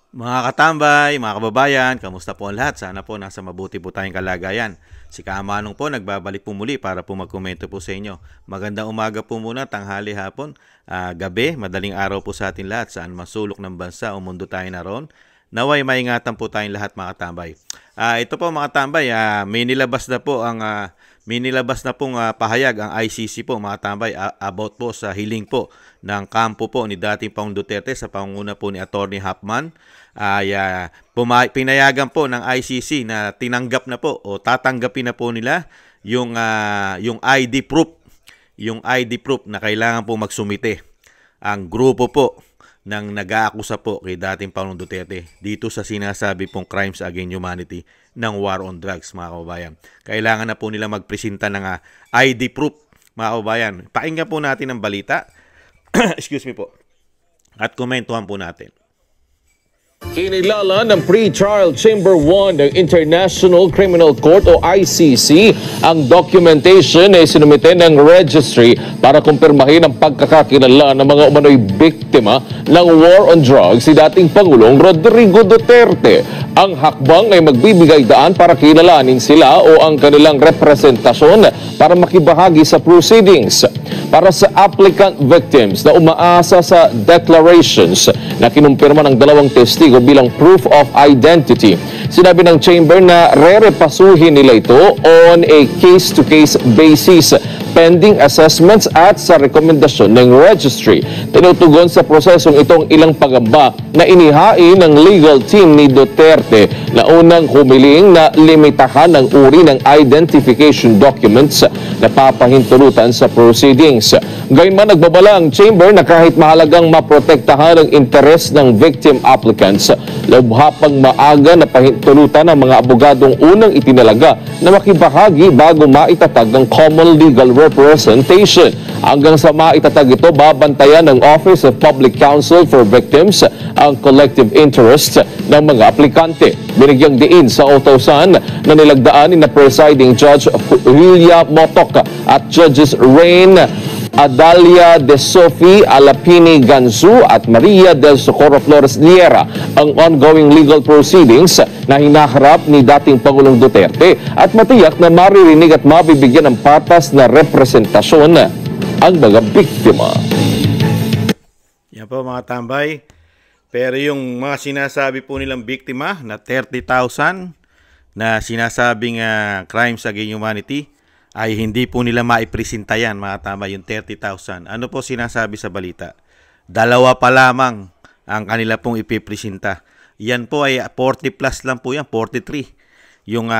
Mga katambay, mga kababayan, kamusta po ang lahat? Sana po nasa mabuti po tayong kalagayan. Si Kamanong po nagbabalik po muli para po magkomento po sa inyo. Magandang umaga po muna, tanghali, hapon, gabi, madaling araw po sa atin lahat. Saan masulok ng bansa o mundo tayo naroon. Naway maingatan po tayong lahat mga katambay. Ito po mga katambay, may nilabas na pong pahayag ang ICC po mga tambay about po sa hiling po ng kampo po ni dating Pangulong Duterte sa pangunguna po ni Attorney Hapman. Pinayagan po ng ICC na tinanggap na po o tatanggapin na po nila yung ID proof na kailangan po magsumite ang grupo po ng nag-aakusa po kay dating Pangulong Duterte dito sa sinasabi pong crimes against humanity ng war on drugs mga kababayan. Kailangan na po nila magpresenta ng ID proof mga kababayan. Pakinggan po natin ang balita. Excuse me po. At komentuhan po natin. Kinilala ng Pre-Trial Chamber 1 ng International Criminal Court o ICC ang documentation na isinumite ng registry para kumpirmahin ang pagkakakilala ng mga umano'y biktima ng war on drugs si dating Pangulong Rodrigo Duterte. Ang hakbang ay magbibigay daan para kilalanin sila o ang kanilang representasyon para makibahagi sa proceedings. Para sa applicant victims na umaasa sa declarations na kinumpirma ng dalawang testigo bilang proof of identity. Sinabi ng chamber na rerepasuhin nila ito on a case-to-case basis pending assessments at sa rekomendasyon ng registry. Tinutugon sa prosesong itong ilang pagamba na inihain ng legal team ni Duterte na unang humiling na limitahan ng uri ng identification documents na papahintulutan sa proceedings. Gayunman nagbabala ang chamber na kahit mahalagang maprotektahan ang interes ng victim applicants, lubhapang maaga na pahintulutan ng mga abogadong unang itinalaga na makibahagi bago maitatag ang common legal representation. Hanggang sa maitatag ito, babantayan ng Office of Public Counsel for Victims ang collective interest ng mga aplikante. Binigyang diin sa utusan na nilagdaan ni na presiding judge Julia Motok at judges Rain Adalia de Sophie Alapini Ganzu at Maria del Socorro Flores Liera ang ongoing legal proceedings na hinaharap ni dating Pangulong Duterte at matiyak na maririnig at mabibigyan ng patas na representasyon ang mga biktima. Yan po mga tambay. Pero yung mga sinasabi po nilang biktima na 30,000 na sinasabing crimes against humanity ay hindi po nila maipresenta yan mga tama yung 30,000. Ano po sinasabi sa balita? Dalawa pa lamang ang kanila pong ipipresenta. Yan po ay 40 plus lang po yan, 43. Yung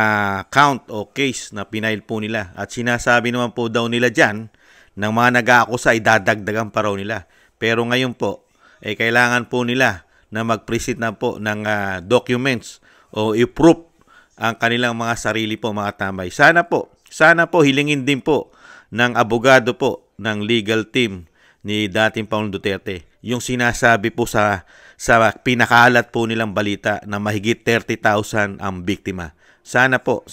count o case na pinail po nila. At sinasabi naman po daw nila dyan ng mga nag-aakusa ay dadagdagan pa raw nila. Pero ngayon po, kailangan po nila na mag-present na po ng documents o i-proof ang kanilang mga sarili po mga tambay. Sana po hilingin din po ng abogado po ng legal team ni dating Pangulong Duterte yung sinasabi po sa pinakalat po nilang balita na mahigit 30,000 ang biktima. Sana po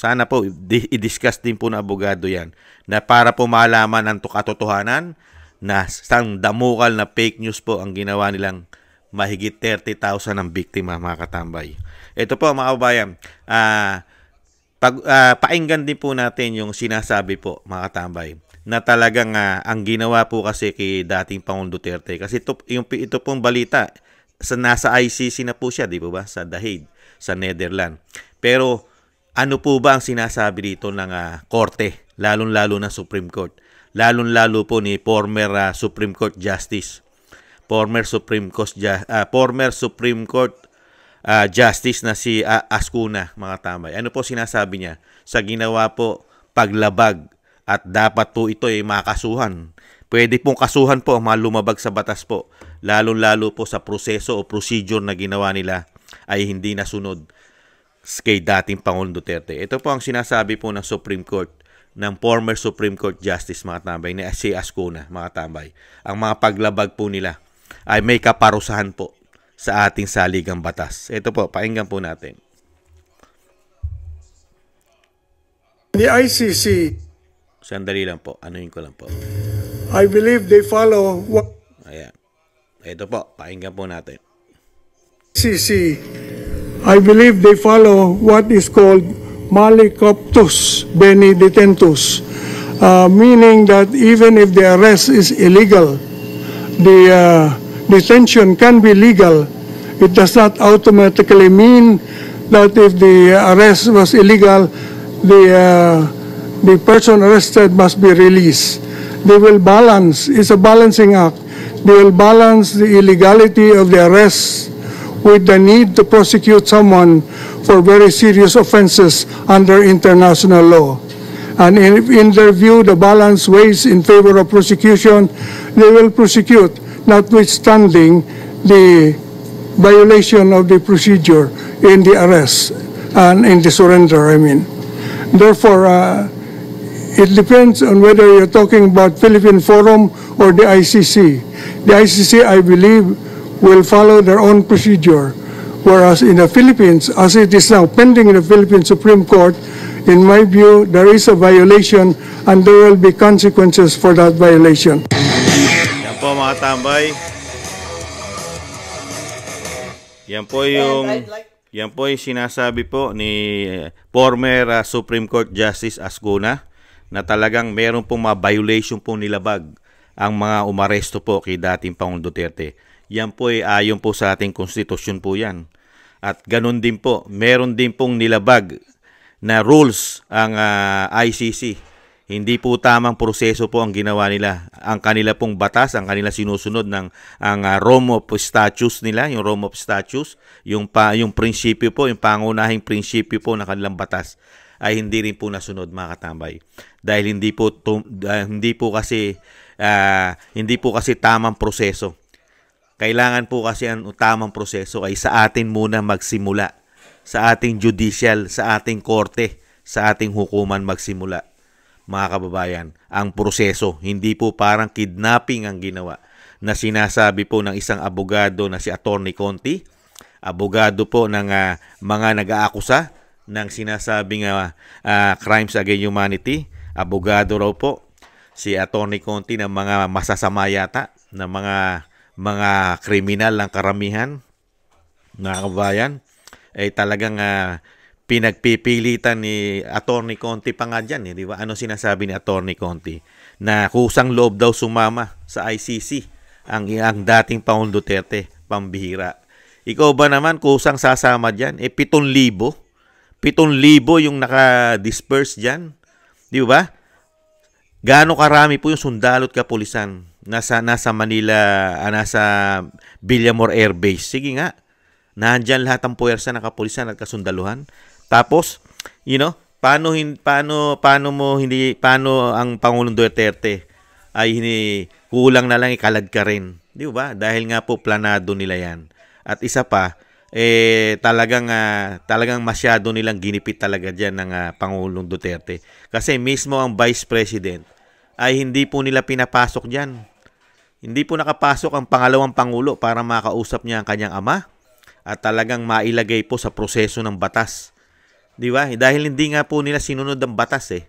i-discuss din po ng abogado yan na para po malaman ang katotohanan na sang damukal na fake news po ang ginawa nilang mahigit 30,000 ang biktima mga katambay. Ito po mga kababayan, painggan din po natin yung sinasabi po mga katambay na talagang ang ginawa po kasi kay dating Pangulong Duterte kasi ito pong balita nasa ICC na po siya, di ba? Sa The Hague, sa Netherlands. Pero ano po ba ang sinasabi dito ng korte, lalong-lalo na Supreme Court? Lalong-lalo po ni former Supreme Court Justice, former Supreme Court Justice na si Ascuna, mga tambay. Ano po sinasabi niya? Sa ginawa po paglabag at dapat po ito ay makasuhan. Pwede pong kasuhan po mga lumabag sa batas po. Lalong-lalo po sa proseso o procedure na ginawa nila ay hindi nasunod kay dating Pangulong Duterte. Ito po ang sinasabi po ng Supreme Court, ng former Supreme Court Justice, mga tambay, ni si Ascuna, mga tambay. Ang mga paglabag po nila ay may kaparusahan po sa ating saligang batas. Ito po, pakinggan po natin. The ICC, Sandali lang po, anuhin ko lang po. I believe they follow what Ayan. Ito po, pakinggan po natin. ICC, I believe they follow what is called Malicoptus beni detentus, meaning that even if the arrest is illegal, the detention can be legal. It does not automatically mean that if the arrest was illegal, the person arrested must be released. They will balance, it's a balancing act. They will balance the illegality of the arrest with the need to prosecute someone for very serious offenses under international law. And in their view, the balance weighs in favor of prosecution. They will prosecute, notwithstanding the violation of the procedure in the arrest and in the surrender, I mean. Therefore, it depends on whether you're talking about Philippine Forum or the ICC. The ICC, I believe, will follow their own procedure, whereas in the Philippines, as it is now pending in the Philippine Supreme Court, in my view, there is a violation and there will be consequences for that violation. Yan po mga tambay. Yan po yung sinasabi po ni former Supreme Court Justice Ascuna na talagang meron pong mga violation pong nilabag ang mga umaresto po kay dating Pangulong Duterte. Yan po ay ayon po sa ating konstitusyon po yan. At ganun din po, meron din pong nilabag na rules ang ICC. Hindi po tamang proseso po ang ginawa nila. Ang kanila pong batas, ang kanila sinusunod ng Rome of Statutes nila, yung Rome of Statutes, yung prinsipyo po, yung pangunahing prinsipyo po ng kanilang batas ay hindi rin po nasunod mga katambay. Dahil hindi po kasi tamang proseso. Kailangan po kasi ang tamang proseso ay sa atin muna magsimula. Sa ating judicial, sa ating korte, sa ating hukuman magsimula. Mga kababayan, ang proseso, hindi po parang kidnapping ang ginawa na sinasabi po ng isang abogado na si Atty. Conti, abogado po ng mga nag-aakusa ng sinasabing crimes against humanity, abogado raw po si Atty. Conti ng mga masasama yata, ng mga kriminal ng karamihan, mga kababayan, ay talagang pinagpipilitan ni Atty. Conti pa nga dyan, di ba? Ano sinasabi ni Atty. Conti? Na kusang loob daw sumama sa ICC ang dating Pangulong Duterte, pambihira. Ikaw ba naman kusang sasama dyan? 7,000. 7,000 yung naka-disperse dyan. Di ba? Gaano karami po yung sundalo at kapulisan nasa Manila, nasa Villamor Air Base? Sige nga. Nandyan lahat ang puwersa ng kapulisan at kasundaluhan. Tapos, paano ang Pangulong Duterte ay kulang na lang ikalad ka rin. Di ba? Dahil nga po planado nila yan. At isa pa, talagang masyado nilang ginipit talaga dyan ng Pangulong Duterte. Kasi mismo ang Vice President ay hindi po nila pinapasok dyan. Hindi po nakapasok ang pangalawang Pangulo para makausap niya ang kanyang ama at talagang mailagay po sa proseso ng batas. Di ba? Dahil hindi nga po nila sinunod ang batas eh.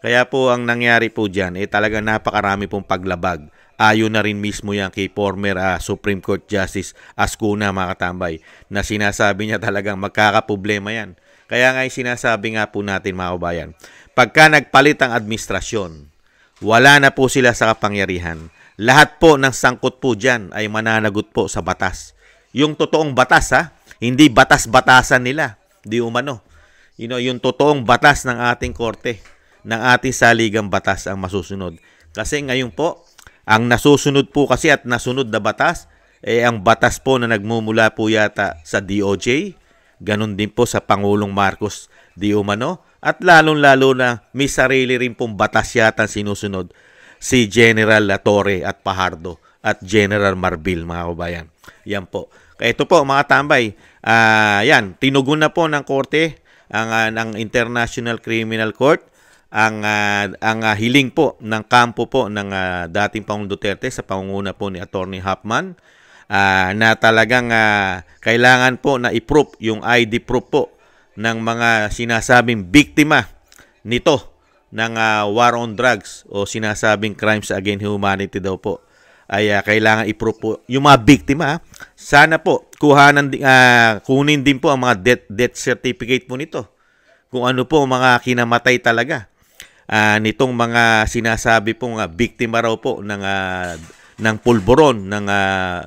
Kaya po ang nangyari po dyan, talagang napakarami pong paglabag. Ayon na rin mismo yan kay former Supreme Court Justice Ascuna, mga katambay, na sinasabi niya talagang magkakaproblema yan. Kaya nga sinasabi nga po natin, mga kabayan, pagka nagpalit ang administrasyon, wala na po sila sa kapangyarihan. Lahat po ng sangkot po dyan ay mananagot po sa batas. Yung totoong batas hindi batas-batasan nila, di umano. Yung totoong batas ng ating korte, ng ating saligang batas ang masusunod. Kasi ngayon po, ang nasusunod po kasi at nasunod na batas, ang batas po na nagmumula po yata sa DOJ, ganun din po sa Pangulong Marcos di umano, at lalong-lalo na may sarili rin pong batas yata sinusunod si General Torre at Pajardo at General Marbil, mga kabayan. Yan po. Ito po mga tambay, yan, tinugon na po ng korte ng International Criminal Court ang hiling po ng kampo po ng dating Pangulong Duterte sa pangunguna po ni Atty. Huffman na talagang kailangan po na i-proof yung ID proof po ng mga sinasabing biktima nito ng war on drugs o sinasabing crimes against humanity daw po. ay kailangan i-prove po yung mga biktima. Sana po kunin din po ang mga death certificate po nito. Kung ano po mga kinamatay talaga nitong mga sinasabi pong biktima raw po ng pulburon, ng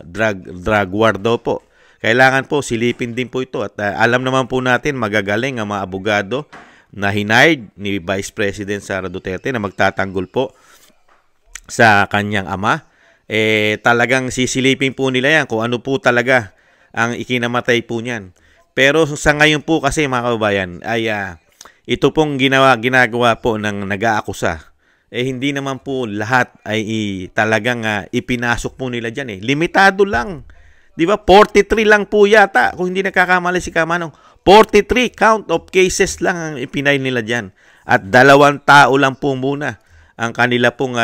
drug war daw po. Kailangan po silipin din po ito at alam naman po natin magagaling ang mga abogado na hinired ni Vice President Sara Duterte na magtatanggol po sa kanyang ama. Talagang sisilipin po nila yan kung ano po talaga ang ikinamatay po niyan. Pero sa ngayon po kasi mga kababayan ay ito pong ginagawa po ng nag-aakusa. Hindi naman po lahat ay talagang ipinasok po nila dyan. Limitado lang. Di ba? 43 lang po yata. Kung hindi nagkakamali si Kamanong. 43 count of cases lang ang ipinay nila dyan. At 2 tao lang po muna ang kanila pong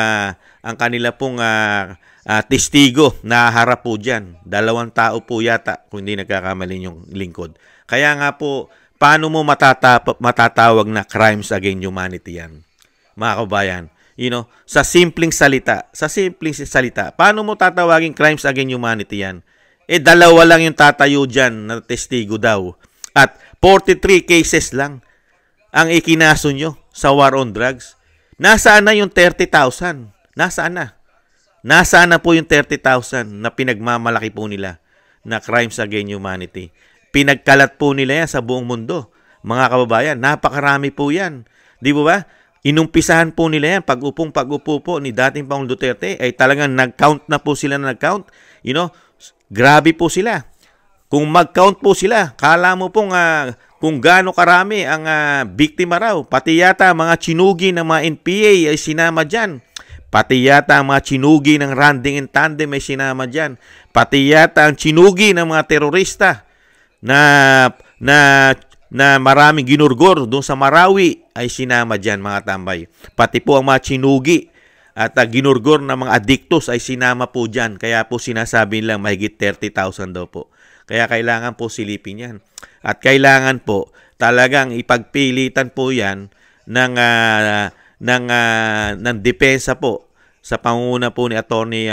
testigo na harap po dyan. 2 tao po yata kung hindi nagkakamali yung lingkod. Kaya nga po, paano mo matatawag na crimes against humanity yan? Mga kabayan, sa simpleng salita, paano mo tatawagin crimes against humanity yan? 2 lang yung tatayo dyan na testigo daw. At 43 cases lang ang ikinaso nyo sa war on drugs. Nasaan na yung 30,000? Nasaan na? Nasaan na po yung 30,000 na pinagmamalaki po nila na crimes against humanity? Pinagkalat po nila yan sa buong mundo. Mga kababayan, napakarami po yan. Di ba? Inumpisahan po nila yan. Pag-upo po ni dating Pangulong Duterte ay talagang nag-count na po sila na nag-count. Grabe po sila. Kung mag-count po sila, kala mo pong kung gaano karami ang biktima raw. Pati yata mga chinugi ng mga NPA ay sinama dyan. Pati yata ang mga chinugi ng Randing and Tandem ay sinama dyan. Pati yata ang chinugi ng mga terorista na maraming ginurgor doon sa Marawi ay sinama dyan mga tambay. Pati po ang mga chinugi at ginurgor ng mga adiktos ay sinama po dyan. Kaya po sinasabi lang mahigit 30,000 daw po. Kaya kailangan po silipin yan. At kailangan po talagang ipagpilitan po yan ng depensa po sa pangunguna po ni Attorney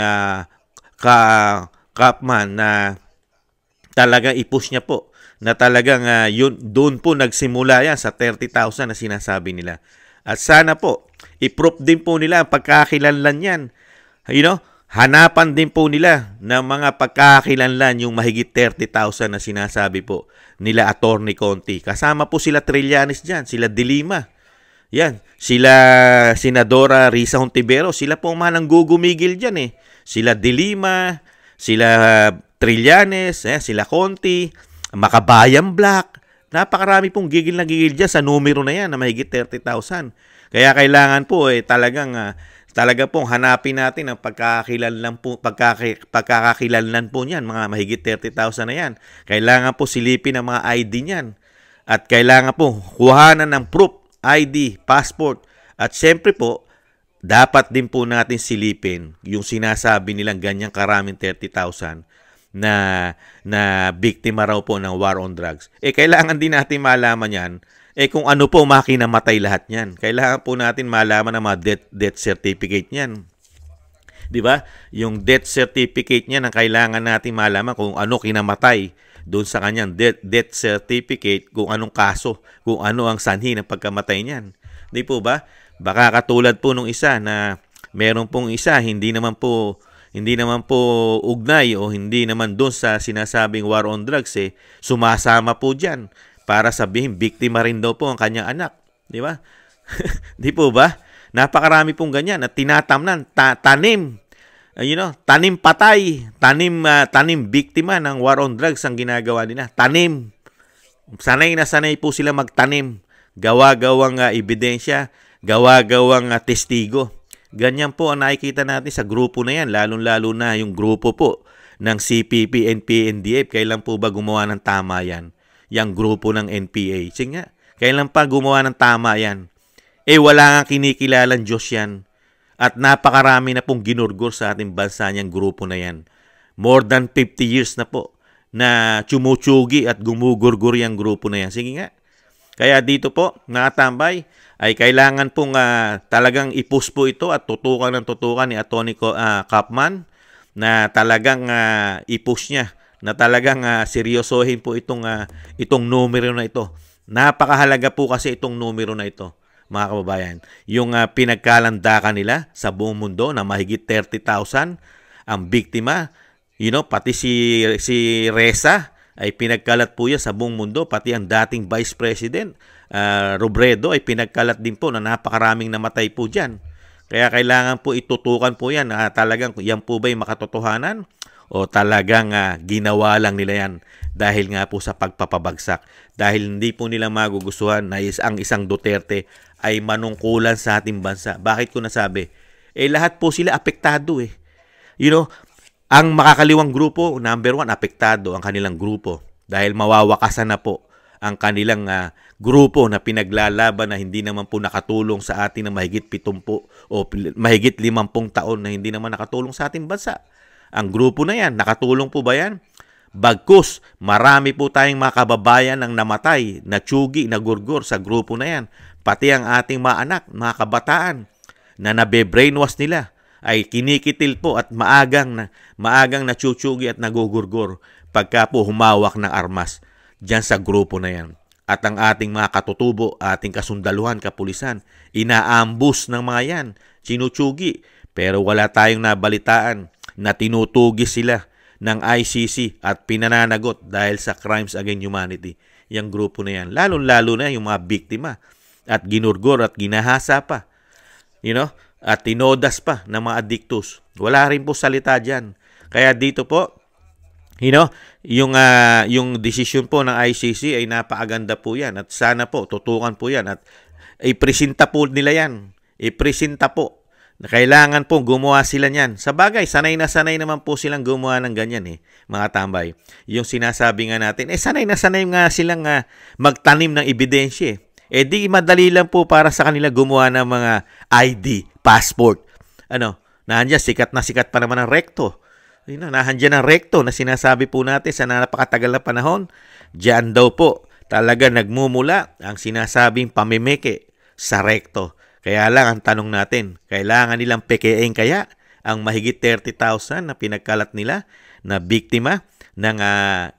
Kapman na talagang i-push niya po na talagang doon po nagsimula yan sa 30,000 na sinasabi nila. At sana po i-prove din po nila ang pagkakakilanlan yan. Hanapan din po nila ng mga pagkakakilanlan yung mahigit 30,000 na sinasabi po nila Attorney Conti. Kasama po sila Trillanes dyan, sila De Lima. Yan, sila Senadora Risa Hontiveros, sila po ang manang gugumigil dyan Sila De Lima, sila Trillanes, sila Conti, Makabayan Black. Napakarami pong gigil na gigil dyan sa numero na yan na mahigit 30,000. Kaya kailangan po talaga pong hanapin natin ang pagkakakilanlan po niyan, mga mahigit 30,000 na yan. Kailangan po silipin ang mga ID niyan. At kailangan po kuhanan ng proof, ID, passport. At siyempre po, dapat din po natin silipin yung sinasabi nilang ganyang karaming 30,000 na biktima raw po ng war on drugs. Kailangan din natin malaman yan. Kung ano po makinamatay lahat niyan. Kailangan po natin malaman ang mga death certificate niyan. Di ba? Yung death certificate niyan ang kailangan natin malaman kung ano kinamatay doon sa kanyang death certificate, kung anong kaso, kung ano ang sanhi ng pagkamatay niyan. Di po ba? Baka katulad po nung isa na meron pong isa hindi naman po ugnay o hindi naman doon sa sinasabing war on drugs sumasama po diyan. Para sabihin, biktima rin daw po ang kanyang anak. Di ba? Di po ba? Napakarami pong ganyan at tinatamnan. Tanim. Tanim patay. Tanim biktima ng war on drugs ang ginagawa nila. Tanim. Sanay na sanay po sila magtanim. Gawa-gawang ebidensya. Gawa-gawang testigo. Ganyan po ang nakikita natin sa grupo na yan. Lalong-lalo na yung grupo po ng CPP, NPA, NDF. Kailan po ba gumawa ng tama yan? Yang grupo ng NPA. Sige nga, kailan pa gumawa ng tama yan? Wala nga kinikilalang Diyos yan. At napakarami na pong ginurgor sa ating bansa niyang grupo na yan. More than 50 years na po na tsumutsugi at gumugurgur yung grupo na yan. Sige nga. Kaya dito po, nakatambay, ay kailangan pong talagang ipus po ito at tutukan ng tutukan ni Atty. Kapman na talagang i-push niya, na talagang seryosohin po itong numero na ito. Napakahalaga po kasi itong numero na ito, mga kababayan. Yung pinagkalandakan nila sa buong mundo na mahigit 30,000 ang biktima. Pati si Reza ay pinagkalat po yan sa buong mundo. Pati ang dating Vice President, Robredo, ay pinagkalat din po na napakaraming namatay po dyan. Kaya kailangan po itutukan po yan na talagang yan po ba'y makatotohanan o talagang ginawa lang nila yan dahil nga po sa pagpapabagsak. Dahil hindi po nila magugustuhan na ang isang Duterte ay manungkulan sa ating bansa. Bakit ko nasabi? Lahat po sila apektado eh. Ang makakaliwang grupo, number 1, apektado ang kanilang grupo dahil mawawakasan na po ang kanilang grupo na pinaglalaban na hindi naman po nakatulong sa atin na mahigit 70 o mahigit 50 taon na hindi naman nakatulong sa ating bansa. Ang grupo na yan, nakatulong po ba yan? Bagkus, marami po tayong mga kababayan ang namatay, na tsugi, na gurgur sa grupo na yan. Pati ang ating mga anak, mga kabataan na nabe-brainwash nila ay kinikitil po at maagang natsuchugi at nagugurgur pagka po humawak ng armas dyan sa grupo na yan. At ang ating mga katutubo, ating kasundaluhan, kapulisan, inaambus ng mga yan, sinutsugi. Pero wala tayong nabalitaan na tinutugis sila ng ICC at pinananagot dahil sa crimes against humanity. Yung grupo na yan. Lalo-lalo na yung mga biktima at ginurgor at ginahasa pa. At tinodas pa ng mga adictus. Wala rin po salita dyan. Kaya dito po, yung decision po ng ICC ay napakaganda po yan. At sana po, tutukan po yan. At ipresenta po nila yan. Ipresenta po. Kailangan po gumawa sila niyan. Sa bagay, sanay na sanay naman po silang gumawa ng ganyan mga tambay. Yung sinasabi nga natin, sanay na sanay nga silang magtanim ng ebidensya di madali lang po para sa kanila gumawa ng mga ID, passport. Nandiyan, sikat pa naman ang rekto. Nandiyan ang rekto na sinasabi po natin sa napakatagal na panahon. Diyan daw po talaga nagmumula ang sinasabing pamimeke sa rekto. Kaya lang ang tanong natin, kailangan nilang pekein kaya ang mahigit 30,000 na pinagkalat nila na biktima ng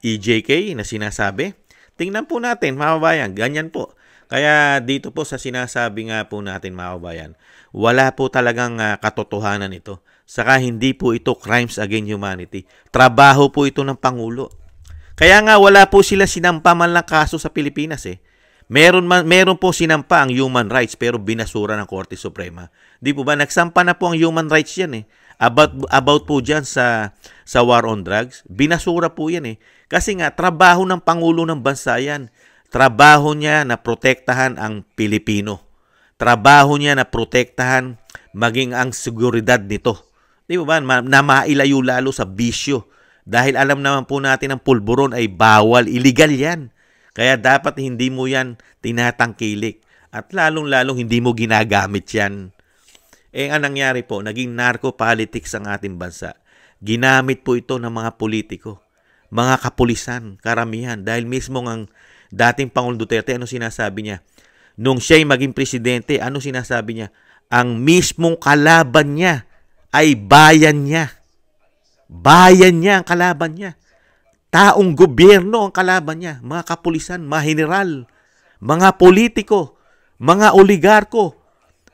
EJK na sinasabi? Tingnan po natin, mga kababayan, ganyan po. Kaya dito po sa sinasabi nga po natin, mga kababayan, wala po talagang katotohanan ito. Saka hindi po ito crimes against humanity. Trabaho po ito ng Pangulo. Kaya nga wala po sila sinampa man lang kaso sa Pilipinas Meron po sinampa ang human rights pero binasura ng Korte Suprema. Di po ba? Nagsampa na po ang human rights yan About po dyan sa war on drugs. Binasura po yan Kasi nga, trabaho ng Pangulo ng bansa yan. Trabaho niya na protektahan ang Pilipino. Trabaho niya na protektahan maging ang seguridad nito. Di ba? Na mailayo lalo sa bisyo. Dahil alam naman po natin ang pulburon ay bawal, illegal yan. Kaya dapat hindi mo yan tinatangkilik. At lalong-lalong hindi mo ginagamit yan. Ang nangyari po, naging narco-politics ang ating bansa. Ginamit po ito ng mga politiko, mga kapulisan, karamihan. Dahil mismo ang dating Pangulong Duterte, ano sinasabi niya? Nung siya'y maging presidente, ano sinasabi niya? Ang mismong kalaban niya ay bayan niya. Bayan niya ang kalaban niya. Taong gobyerno ang kalaban niya, mga kapulisan, mga general, mga politiko, mga oligarko,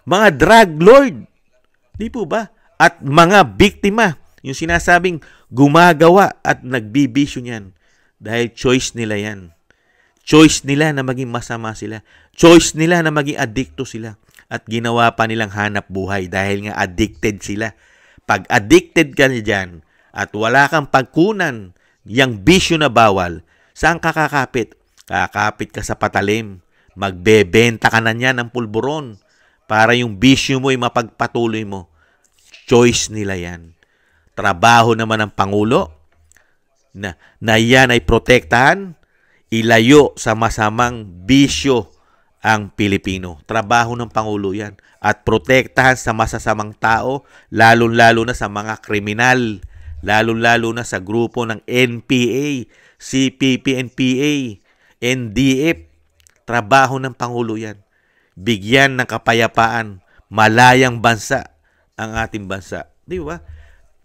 mga drug lord. Di po ba? At mga biktima, yung sinasabing gumagawa at nagbibisyo niyan. Dahil choice nila yan. Choice nila na maging masama sila. Choice nila na maging addicto sila. At ginawa pa nilang hanap buhay dahil nga addicted sila. Pag addicted ka dyan at wala kang pagkunan, yang bisyo na bawal, saan ka kakapit? Kakapit ka sa patalim. Magbebenta ka na niyan ng pulburon para yung bisyo mo ay mapagpatuloy mo. Choice nila yan. Trabaho naman ng Pangulo na yan ay protektahan, ilayo sa masamang bisyo ang Pilipino. Trabaho ng Pangulo yan. At protektahan sa masasamang tao, lalo-lalo na sa mga kriminal, lalo-lalo na sa grupo ng NPA, CPP-NPA, NDF. Trabaho ng Pangulo yan. Bigyan ng kapayapaan, malayang bansa ang ating bansa. Di ba?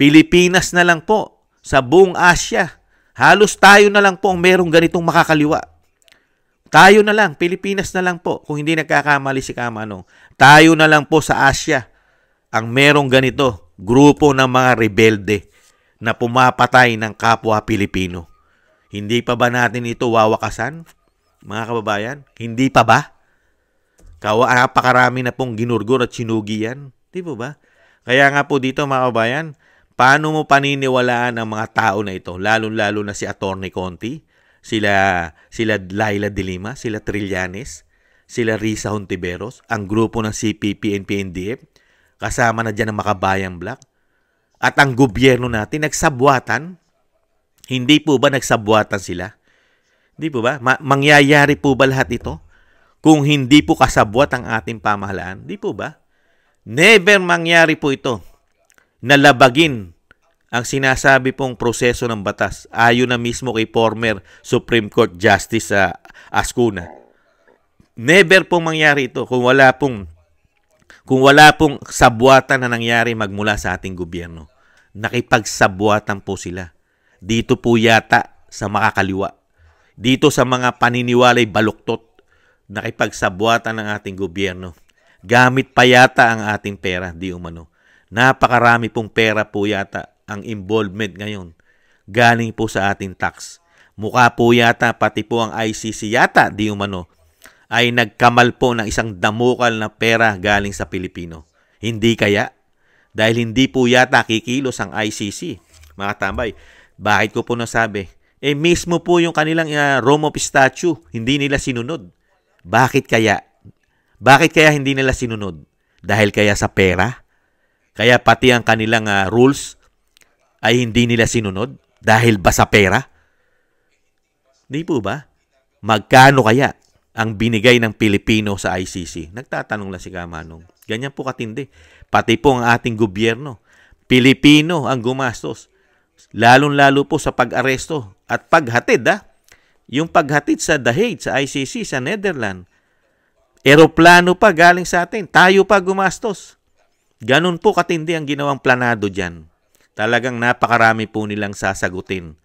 Pilipinas na lang po, sa buong Asia, halos tayo na lang po ang merong ganitong makakaliwa. Tayo na lang, Pilipinas na lang po, kung hindi nagkakamali si Kamanong. Tayo na lang po sa Asia ang merong ganito, grupo ng mga rebelde na pumapatay ng kapwa Pilipino. Hindi pa ba natin ito wawakasan, mga kababayan? Hindi pa ba? Napakarami na pong ginurgur at sinugi yan. Di po ba? Kaya nga po dito, mga kababayan, paano mo paniniwalaan ang mga tao na ito? Lalo-lalo na si Atty. Conti, sila Laila de Lima, sila Trillanes, sila Risa Hontiveros, ang grupo ng CPP and PNDF, kasama na dyan ang Makabayang Black. At ang gobyerno natin, nagsabwatan. Hindi po ba nagsabwatan sila? Hindi po ba? Mangyayari po ba lahat ito? Kung hindi po kasabwat ang ating pamahalaan? Hindi po ba? Never mangyari po ito. Nalabagin ang sinasabi pong proseso ng batas ayon na mismo kay former Supreme Court Justice Ascuna. Never pong mangyari ito kung wala pong sabwatan na nangyari magmula sa ating gobyerno. Nakipagsabwatan po sila. Dito po yata sa makakaliwa. Dito sa mga paniniwalay baluktot. Nakipagsabwatan ng ating gobyerno. Gamit pa yata ang ating pera, di umano. Napakarami pong pera po yata ang involvement ngayon. Galing po sa ating tax. Mukha po yata pati po ang ICC yata, di umano, ay nagkamal po ng isang damukal na pera galing sa Pilipino. Hindi kaya? Dahil hindi po yata kikilos ang ICC. Mga tambay, bakit ko po nasabi? Mismo po yung kanilang Rome of Statue, hindi nila sinunod. Bakit kaya? Bakit kaya hindi nila sinunod? Dahil kaya sa pera? Kaya pati ang kanilang rules ay hindi nila sinunod? Dahil ba sa pera? Di po ba? Magkano kaya ang binigay ng Pilipino sa ICC? Nagtatanong lang si Kamanong. Ganyan po katindi. Pati po ang ating gobyerno. Pilipino ang gumastos. Lalong-lalo po sa pag-aresto at paghatid. Yung paghatid sa The Hague, sa ICC, sa Netherlands. Eroplano pa galing sa atin. Tayo pa gumastos. Ganun po katindi ang ginawang planado dyan. Talagang napakarami po nilang sasagutin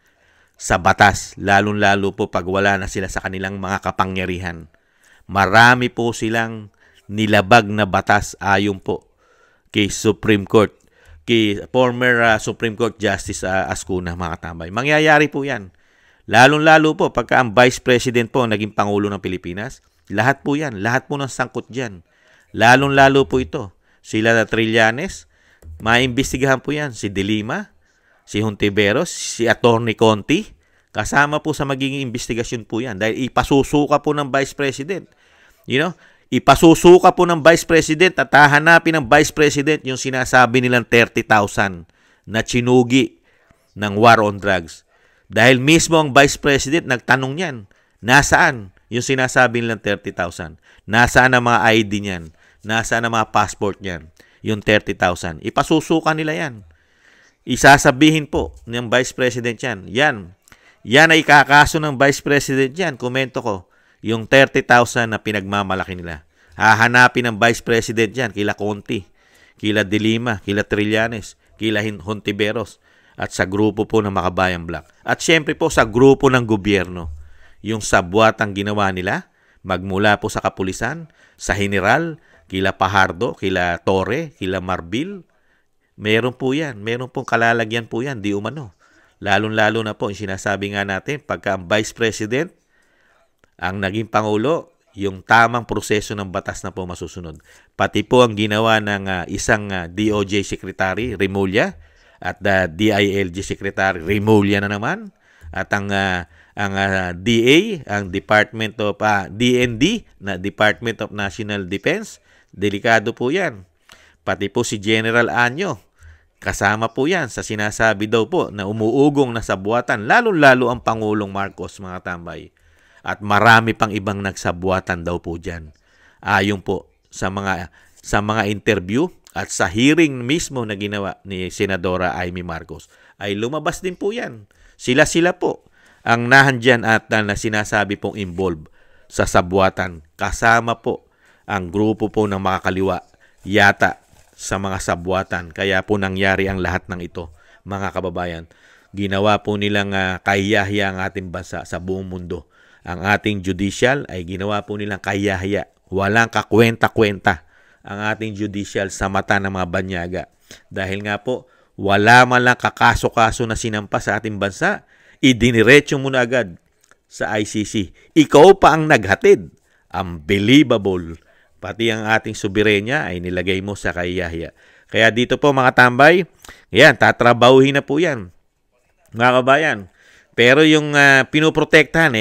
sa batas. Lalong-lalo po pag wala na sila sa kanilang mga kapangyarihan. Marami po silang nilabag na batas ayon po kay Supreme Court, kay former Supreme Court Justice Ascuna, mga tambay. Mangyayari po yan. Lalong-lalo po pagka ang Vice President po naging Pangulo ng Pilipinas, lahat po yan, lahat po ng sangkot dyan. Lalong-lalo po ito. Sila na Trillanes, maimbestigahan po yan. Si De Lima, si Hontiveros, si Atty. Conti, kasama po sa magiging investigasyon po yan. Dahil ipasusuka po ng Vice President. Ipasusuka po ng Vice President at hahanapin ng Vice President yung sinasabi nilang 30,000 na chinugi ng war on drugs. Dahil mismo ang Vice President nagtanong niyan, nasaan yung sinasabi nilang 30,000? Nasaan ang mga ID niyan? Nasaan ang mga passport niyan? Yung 30,000. Ipasusuka nila yan. Isasabihin po ng Vice President yan. Yan ay ikakaso ng Vice President yan. Komento ko. Yung 30,000 na pinagmamalaki nila. Hahanapin ng Vice President yan. Kila Conti, kila De Lima, kila Trillanes, kila Hontiveros. At sa grupo po ng Makabayang Black. At syempre po sa grupo ng gobyerno. Yung sabwatang ginawa nila, magmula po sa kapulisan, sa general, kila Pajardo, kila Torre, kila Marbil. Meron po yan. Meron pong kalalagyan po yan. Di umano. Lalong-lalo na po, yung sinasabi nga natin, pagka ang Vice President, ang naging Pangulo, yung tamang proseso ng batas na po masusunod. Pati po ang ginawa ng isang DOJ Secretary, Remulla, at DILG Secretary, Remulla na naman. At ang DA, ang Department of DND, na Department of National Defense, delikado po yan. Pati po si General Anyo, kasama po yan sa sinasabi daw po na umuugong na sabuatan, lalo-lalo ang Pangulong Marcos, mga tambay. At marami pang ibang nagsabuatan daw po dyan. Ayon po sa mga interview at sa hearing mismo na ginawa ni Senadora Amy Marcos, ay lumabas din po yan. Sila po ang nahandyan at na sinasabi pong involved sa sabuatan. Kasama po ang grupo po ng makakaliwa yata sa mga sabuatan. Kaya po nangyari ang lahat ng ito. mga kababayan. Ginawa po nilang kahiyahiya ang ating bansa sa buong mundo. Ang ating judicial ay ginawa po nilang kahiyahiya. Walang kakwenta-kwenta ang ating judicial sa mata ng mga banyaga. Dahil nga po, wala man lang kakaso-kaso na sinampa sa ating bansa, idiniretso mo na agad sa ICC. Ikaw pa ang naghatid. Unbelievable. Pati ang ating soberenya ay nilagay mo sa kahiyahiya. Kaya dito po mga tambay, yan, tatrabahuhin na po yan. Mga kababayan, pero yung pinoprotektahan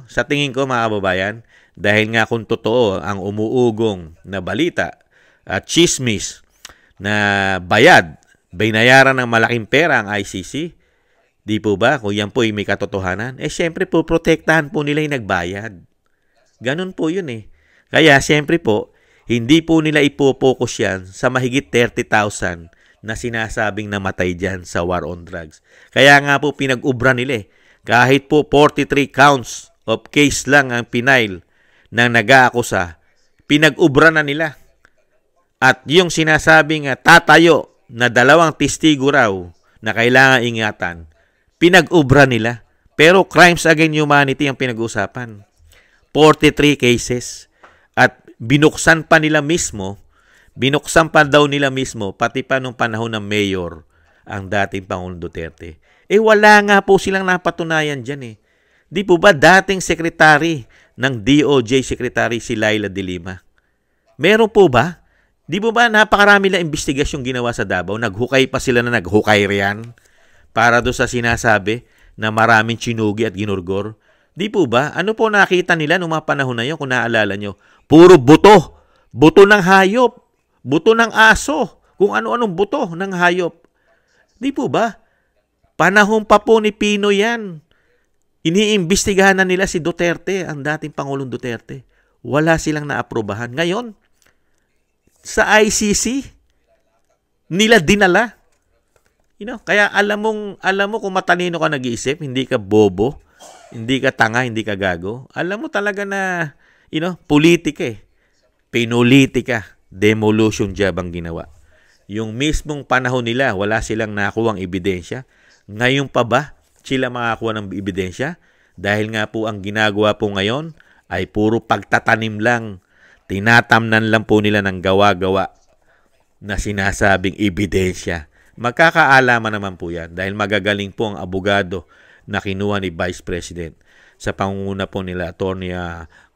sa tingin ko mga kababayan, dahil nga kung totoo ang umuugong na balita at chismis na binayaran ng malaking pera ang ICC, di po ba? Kung yan po ay may katotohanan, syempre po protektahan po nila yung nagbayad. Ganun po yun Kaya syempre po, hindi po nila ipopokus yan sa mahigit 30,000 na sinasabing namatay dyan sa war on drugs. Kaya nga po pinag-ubra nila Kahit po 43 counts of case lang ang pinail ng nag-aakusa, pinag-ubra na nila. At yung sinasabing tatayo na 2 testigo raw na kailangan ingatan, pinag-ubra nila. Pero crimes against humanity ang pinag-uusapan. 43 cases. At binuksan pa daw nila mismo, pati pa nung panahon ng mayor, ang dating Pangulong Duterte. Wala nga po silang napatunayan dyan Di po ba dating sekretary ng DOJ Secretary si Laila De Lima? Meron po ba? Di po ba napakarami lang investigasyong ginawa sa Davao? Naghukay pa sila na naghukay riyan para doon sa sinasabi na maraming chinugi at ginurgor. Di po ba? Ano po nakita nila noong mga panahon na yun kung naalala nyo? Puro buto. Buto ng hayop. Buto ng aso. Kung ano-anong buto ng hayop. Di po ba? Panahon pa po ni Pino yan. Iniimbestigahan na nila si Duterte, ang dating Pangulong Duterte. Wala silang naaprubahan. Ngayon, sa ICC, nila dinala. Kaya alam mo kung matalino ka nag-iisip, hindi ka bobo, hindi ka tanga, hindi ka gago. Alam mo talaga na, politika Pinulitika, demolition job ang ginawa. Yung mismong panahon nila, wala silang nakuwang ebidensya. Ngayon pa ba sila makakuha ng ebidensya? Dahil nga po ang ginagawa po ngayon ay puro pagtatanim lang. Tinatamnan lang po nila ng gawa-gawa na sinasabing ebidensya. Magkakaalaman naman po yan dahil magagaling po ang abogado na kinuha ni Vice President sa pangunguna po nila Attorney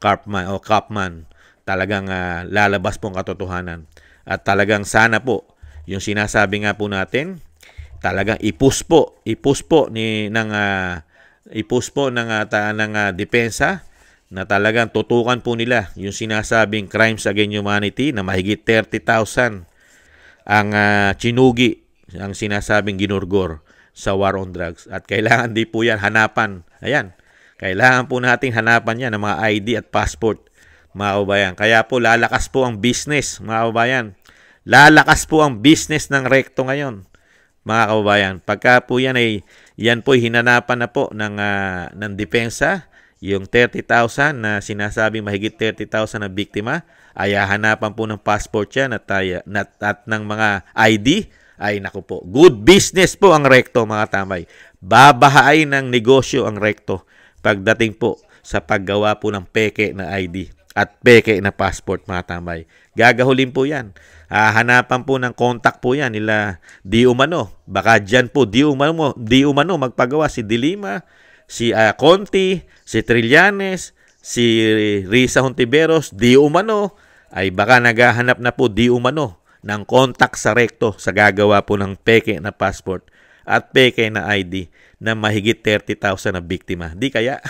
Kaufman. Talagang lalabas po ang katotohanan. At talagang sana po, yung sinasabi nga po natin, talagang ipus po ng depensa na talagang tutukan po nila yung sinasabing crimes against humanity na mahigit 30,000 ang chinugi, ang sinasabing ginurgor sa war on drugs. At kailangan di po yan hanapan. Ayan, kailangan po nating hanapan yan ng mga ID at passport, mga kababayan. Kaya po lalakas po ang business, mga kababayan. Lalakas po ang business ng Recto ngayon, mga kababayan. Pagka po yan po hinanapan na po ng depensa, yung 30,000 na sinasabing mahigit 30,000 na biktima, ay hanapan po ng passport yan at ng mga ID. Ay naku po, good business po ang Recto, mga tambay. Babahain ng negosyo ang Recto pagdating po sa paggawa po ng peke na ID at peke na passport, mga tambay. Gagahulin po yan. Hanapan po ng contact po yan nila di umano. Baka dyan po di umano magpagawa si De Lima, si Conti, si Trillanes, si Risa Hontiveros, di umano. Ay baka naghahanap na po di umano ng contact sa Recto sa gagawa po ng peke na passport at peke na ID na mahigit 30,000 na biktima. Di kaya?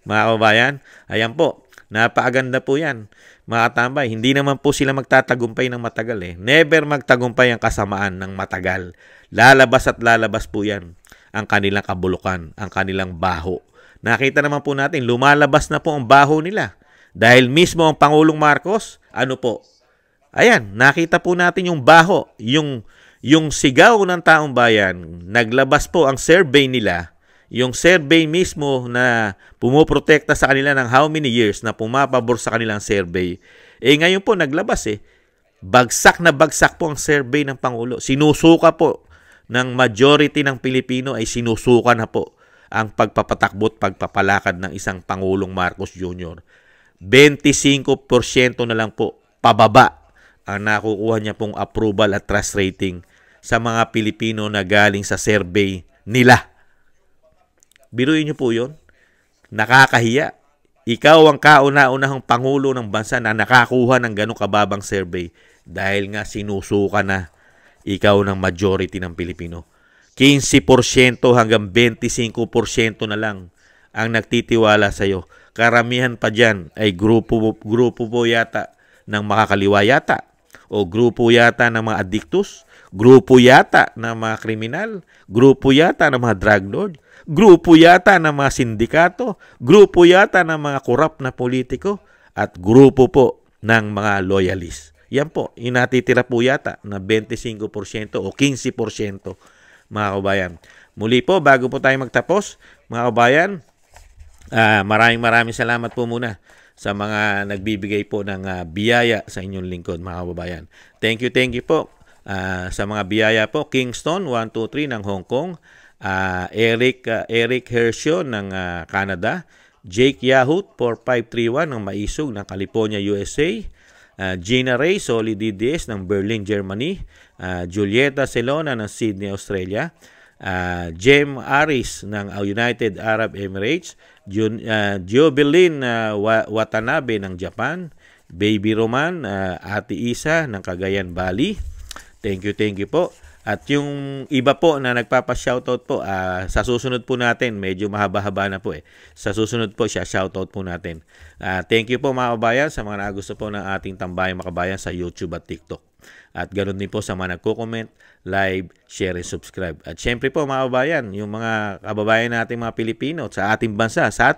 Mga kababayan, ayan po. Napakaganda po yan, mga tambay. Hindi naman po sila magtatagumpay ng matagal Never magtagumpay ang kasamaan ng matagal. Lalabas at lalabas po yan ang kanilang kabulukan, ang kanilang baho. Nakita naman po natin, lumalabas na po ang baho nila. Dahil mismo ang Pangulong Marcos, ayan, nakita po natin yung baho, yung sigaw ng taong bayan. Naglabas po ang survey nila. Yung survey mismo na pumoprotekta sa kanila ng how many years na pumapabor sa kanilang survey. Ngayon po naglabas Bagsak na bagsak po ang survey ng Pangulo. Sinusuka po ng majority ng Pilipino ay sinusuka na po ang pagpapatakbo at pagpapalakad ng isang Pangulong Marcos Jr. 25% na lang po pababa ang nakukuha niya pong approval at trust rating sa mga Pilipino na galing sa survey nila. Biruin niyo po yun. Nakakahiya. Ikaw ang kauna-unahang Pangulo ng bansa na nakakuha ng ganong kababang survey dahil nga sinusuka na ikaw ng majority ng Pilipino. 15% hanggang 25% na lang ang nagtitiwala sa iyo. Karamihan pa dyan ay grupo po yata ng makakaliwa yata o grupo yata ng mga addictus, grupo yata ng mga kriminal, grupo yata ng mga drug lord, grupo yata ng mga sindikato, grupo yata ng mga korap na politiko, at grupo po ng mga loyalist. Yan po, inatitira po yata na 25% o 15%, mga kabayan. Muli po, bago po tayo magtapos, mga kabayan, maraming salamat po muna sa mga nagbibigay po ng biyaya sa inyong lingkod, mga kababayan. Thank you po sa mga biyaya po. Kingston 123 ng Hong Kong, Eric Hershio ng Canada, Jake Yahut 4531 ng Maisog ng California, USA, Gina Ray Solidides ng Berlin, Germany, Julieta Celona ng Sydney, Australia, Jem Aris ng United Arab Emirates, Jobelin Watanabe ng Japan, Baby Roman, Ate Isa ng Cagayan, Bali. Thank you po. At yung iba po na nagpapa-shoutout po, sa susunod po natin, medyo mahaba-haba na po sa susunod po siya, shoutout po natin. Thank you po mga kabayan sa mga nagusto po ng ating Tambayang Makabayan sa YouTube at TikTok. At ganoon din po sa mga nagko-comment, live, share, and subscribe. At syempre po mga kabayan, yung mga kababayan nating mga Pilipino sa ating bansa, sa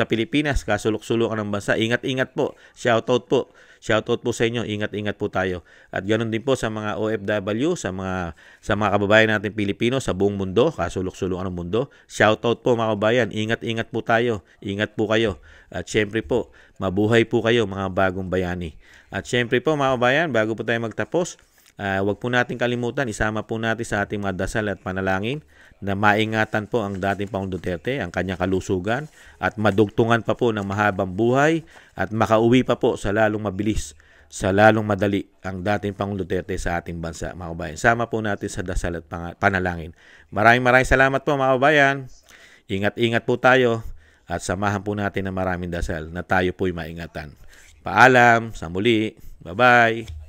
Pilipinas, kasulok-sulok ng bansa, ingat-ingat po. Shoutout po sa inyo, ingat-ingat po tayo. At ganoon din po sa mga OFW, sa mga kababayan nating Pilipino sa buong mundo, kasulok-sulok ng mundo. Shoutout po mga kababayan, ingat-ingat po tayo, ingat po kayo. At syempre po, mabuhay po kayo mga bagong bayani. At syempre po mga kababayan, bago po tayo magtapos, huwag po natin kalimutan, isama po natin sa ating mga dasal at panalangin na maingatan po ang dating Pangulong Duterte, ang kanyang kalusugan, at madugtungan pa po ng mahabang buhay at makauwi pa po sa lalong mabilis, sa lalong madali ang dating Pangulong Duterte sa ating bansa, mga kababayan. Sama po natin sa dasal at panalangin. Maraming salamat po mga kababayan. Ingat-ingat po tayo at samahan po natin ng maraming dasal na tayo po'y maingatan. Paalam, sa muli. Bye-bye.